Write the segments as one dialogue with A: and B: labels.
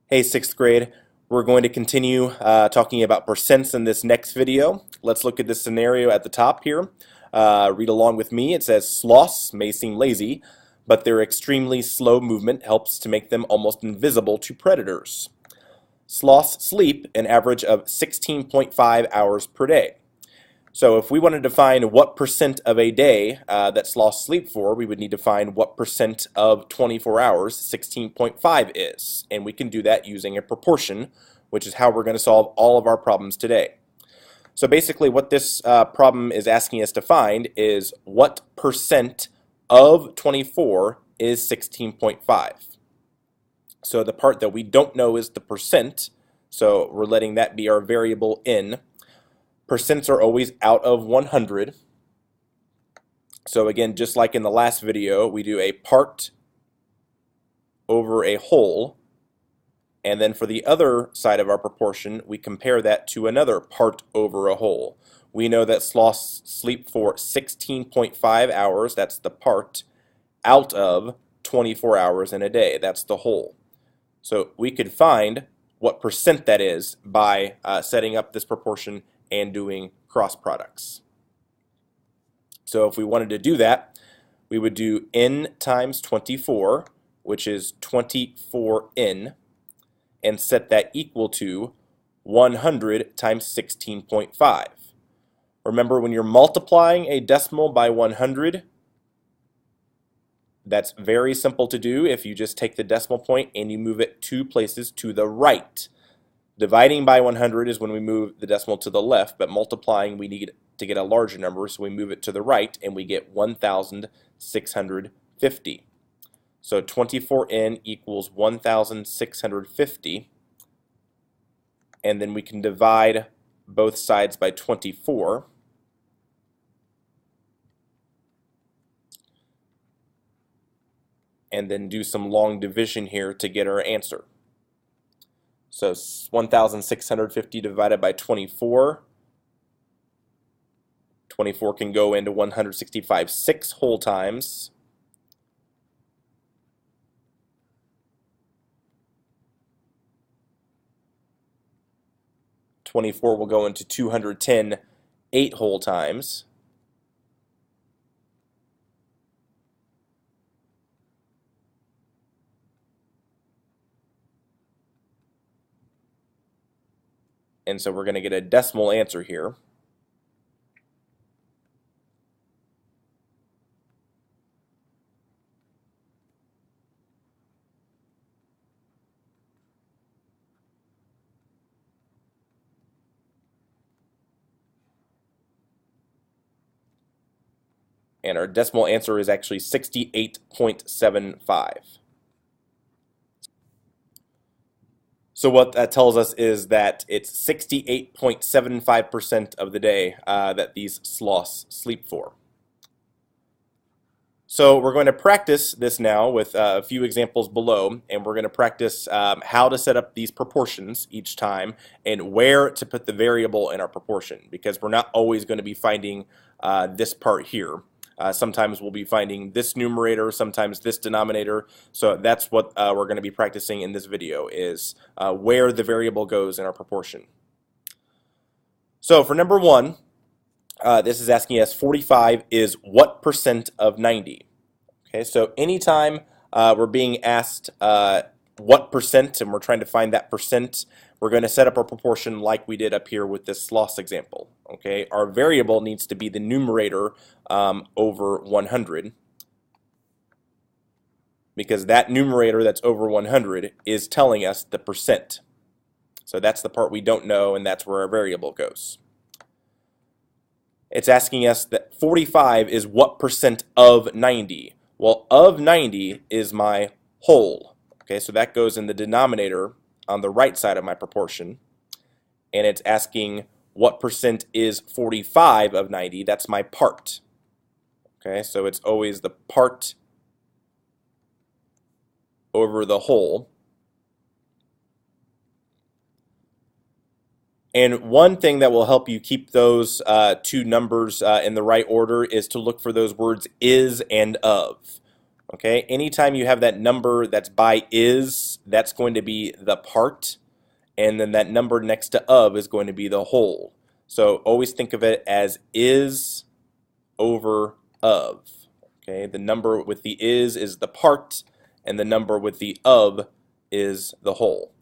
A: Hey, sixth grade. We're going to continue talking about percents in this next video. Let's look at this scenario at the top here. Read along with me. It says sloths may seem lazy, but their extremely slow movement helps to make them almost invisible to predators. Sloths sleep an average of 16.5 hours per day. So if we wanted to find what percent of a day that sloths sleep for, we would need to find what percent of 24 hours 16.5 is. And we can do that using a proportion, which is how we're going to solve all of our problems today. So basically what this problem is asking us to find is what percent of 24 is 16.5. So the part that we don't know is the percent, so we're letting that be our variable in. Percents are always out of 100. So again, just like in the last video, we do a part over a whole. And then for the other side of our proportion, we compare that to another part over a whole. We know that sloths sleep for 16.5 hours, that's the part, out of 24 hours in a day, that's the whole. So we could find what percent that is by setting up this proportion and doing cross products. So if we wanted to do that, we would do n times 24, which is 24n, and set that equal to 100 times 16.5. Remember, when you're multiplying a decimal by 100, that's very simple to do if you just take the decimal point and you move it 2 places to the right. Dividing by 100 is when we move the decimal to the left, but multiplying we need to get a larger number, so we move it to the right and we get 1,650. So 24n equals 1,650, and then we can divide both sides by 24. And then do some long division here to get our answer. So 1,650 divided by 24. 24 can go into 165 6 whole times. '24 will go into 210 8 whole times. And so we're going to get a decimal answer here. And our decimal answer is actually 68.75. So what that tells us is that it's 68.75% of the day that these sloths sleep for. So we're going to practice this now with a few examples below, and we're going to practice how to set up these proportions each time and where to put the variable in our proportion, because we're not always going to be finding this part here. Sometimes we'll be finding this numerator, sometimes this denominator. So that's what we're going to be practicing in this video, is where the variable goes in our proportion. So for number one, this is asking us 45 is what percent of 90? Okay, so anytime we're being asked what percent and we're trying to find that percent, we're going to set up our proportion like we did up here with this sloth example. Okay, our variable needs to be the numerator over 100, because that numerator that's over 100 is telling us the percent. So that's the part we don't know, and that's where our variable goes. It's asking us that 45 is what percent of 90? Well, of 90 is my whole. Okay, so that goes in the denominator on the right side of my proportion. And it's asking what percent is 45 of 90? That's my part. Okay, so it's always the part over the whole. And one thing that will help you keep those two numbers in the right order is to look for those words is and of. Okay, anytime you have that number that's by is, that's going to be the part, and then that number next to of is going to be the whole. So always think of it as is over of. Okay, the number with the is the part, and the number with the of is the whole.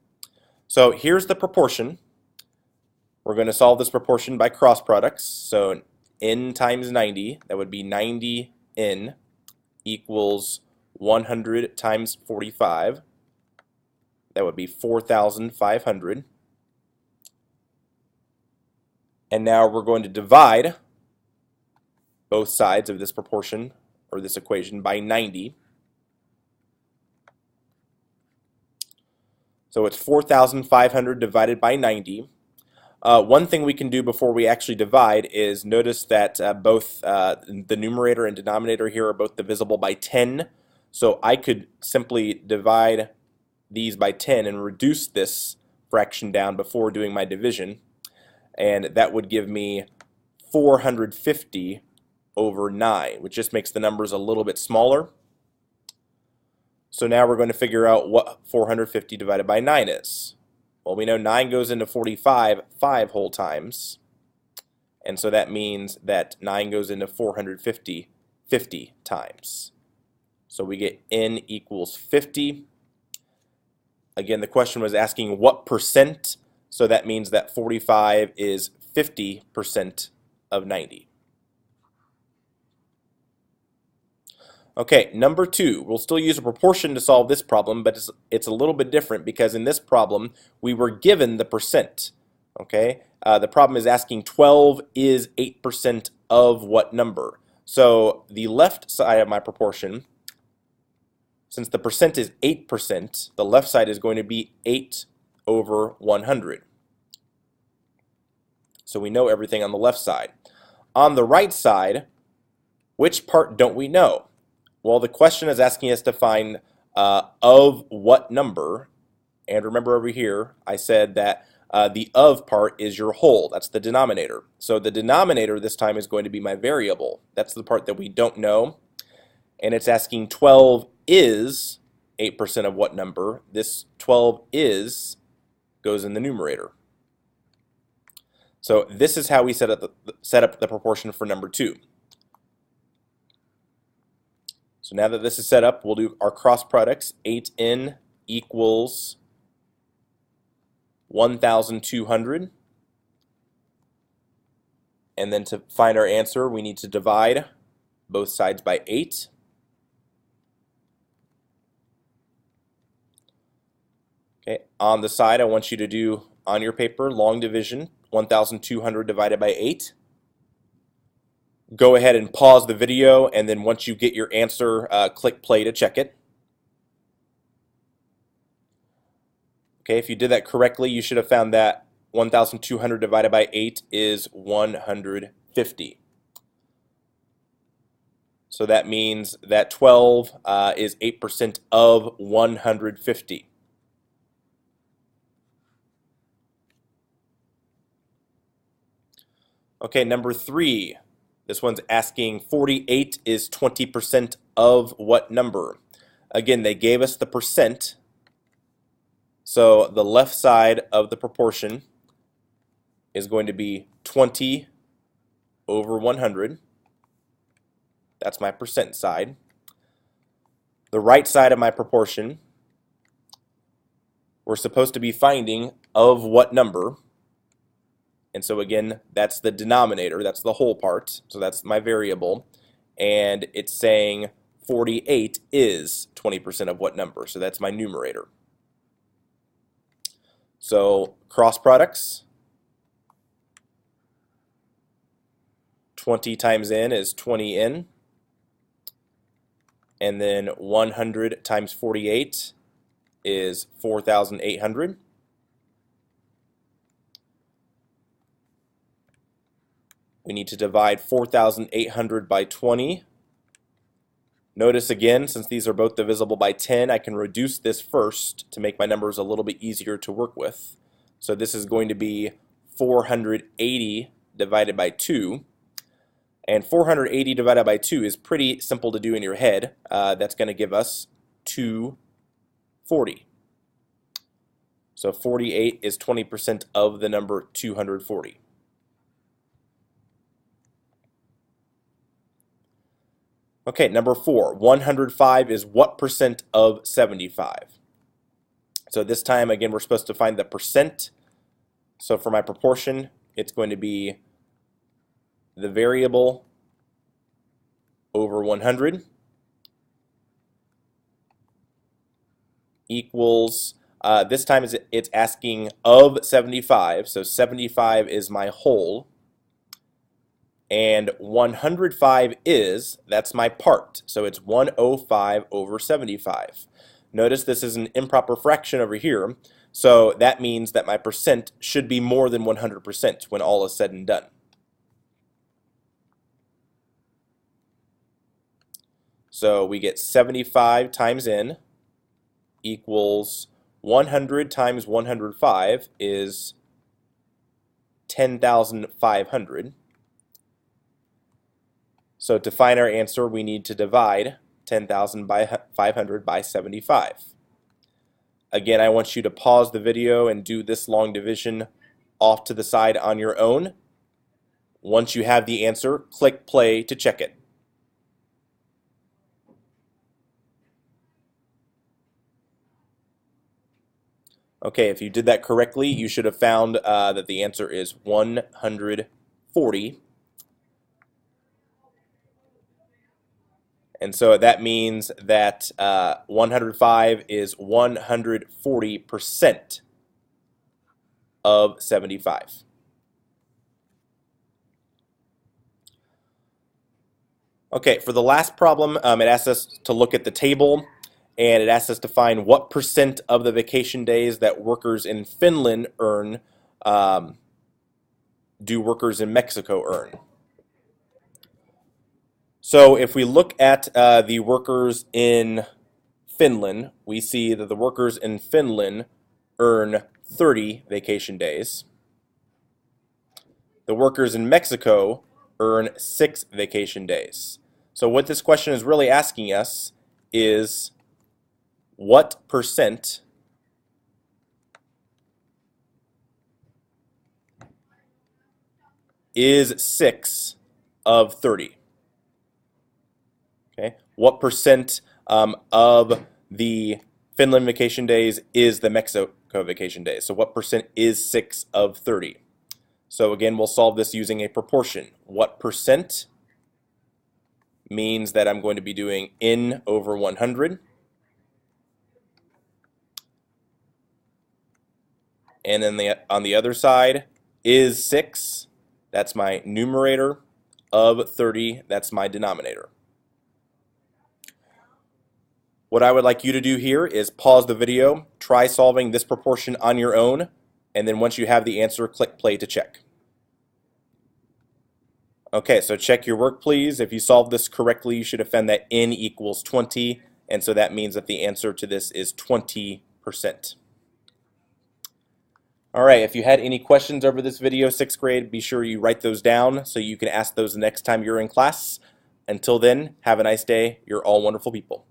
A: So here's the proportion. We're going to solve this proportion by cross products. So n times 90, that would be 90n equals 100 times 45. That would be 4,500. And now we're going to divide both sides of this proportion, or this equation, by 90. So it's 4,500 divided by 90. One thing we can do before we actually divide is notice that both the numerator and denominator here are both divisible by 10. So I could simply divide these by 10 and reduce this fraction down before doing my division. And that would give me 450 over 9, which just makes the numbers a little bit smaller. So now we're going to figure out what 450 divided by 9 is. Well, we know 9 goes into 45 5 whole times. And so that means that 9 goes into 450 50 times. So we get n equals 50. Again, the question was asking what percent, so that means that 45 is 50% of 90. Okay, number 2. We'll still use a proportion to solve this problem, but it's a little bit different because in this problem we were given the percent. Okay, the problem is asking 12 is 8% of what number? So the left side of my proportion, since the percent is 8%, the left side is going to be 8 over 100. So we know everything on the left side. On the right side, which part don't we know? Well, the question is asking us to find of what number, and remember over here I said that the of part is your whole, that's the denominator. So the denominator this time is going to be my variable. That's the part that we don't know, and it's asking 12 is 8% of what number? This 12 is goes in the numerator. So this is how we set up the proportion for number 2. So now that this is set up, we'll do our cross products. 8n equals 1,200. And then to find our answer, we need to divide both sides by 8. Okay, on the side, I want you to do, on your paper, long division, 1,200 divided by 8. Go ahead and pause the video, and then once you get your answer, click play to check it. Okay, if you did that correctly, you should have found that 1,200 divided by 8 is 150. So that means that 12 is 8% of 150. Okay, number 3. This one's asking 48 is 20% of what number? Again, they gave us the percent. So the left side of the proportion is going to be 20 over 100. That's my percent side. The right side of my proportion, we're supposed to be finding of what number? And so again, that's the denominator, that's the whole part, so that's my variable, and it's saying 48 is 20% of what number, so that's my numerator. So cross products, 20 times n is 20n, and then 100 times 48 is 4,800. We need to divide 4,800 by 20. Notice again, since these are both divisible by 10, I can reduce this first to make my numbers a little bit easier to work with. So this is going to be 480 divided by 2. And 480 divided by 2 is pretty simple to do in your head. That's going to give us 240. So 48 is 20% of the number 240. Okay, number 4, 105 is what percent of 75? So this time, again, we're supposed to find the percent. So for my proportion, it's going to be the variable over 100 equals, this time it's asking of 75, so 75 is my whole, and 105 that's my part, so it's 105 over 75. Notice this is an improper fraction over here, so that means that my percent should be more than 100% when all is said and done. So we get 75 times n equals 100 times 105 is 10,500. So to find our answer, we need to divide 10,500 by 75. Again, I want you to pause the video and do this long division off to the side on your own. Once you have the answer, click play to check it. Okay, if you did that correctly, you should have found that the answer is 140. And so that means that 105 is 140% of 75. Okay, for the last problem, it asks us to look at the table, and it asks us to find what percent of the vacation days that workers in Finland earn do workers in Mexico earn. So if we look at the workers in Finland, we see that the workers in Finland earn 30 vacation days. The workers in Mexico earn 6 vacation days. So what this question is really asking us is what percent is 6 of 30? Okay, what percent of the Finland vacation days is the Mexico vacation days? So what percent is 6 of 30? So again, we'll solve this using a proportion. What percent means that I'm going to be doing n over 100. And then on the other side is 6. That's my numerator, of 30. That's my denominator. What I would like you to do here is pause the video, try solving this proportion on your own, and then once you have the answer, click play to check. Okay, so check your work, please. If you solved this correctly, you should have found that n equals 20, and so that means that the answer to this is 20%. All right, if you had any questions over this video, 6th grade, be sure you write those down so you can ask those the next time you're in class. Until then, have a nice day. You're all wonderful people.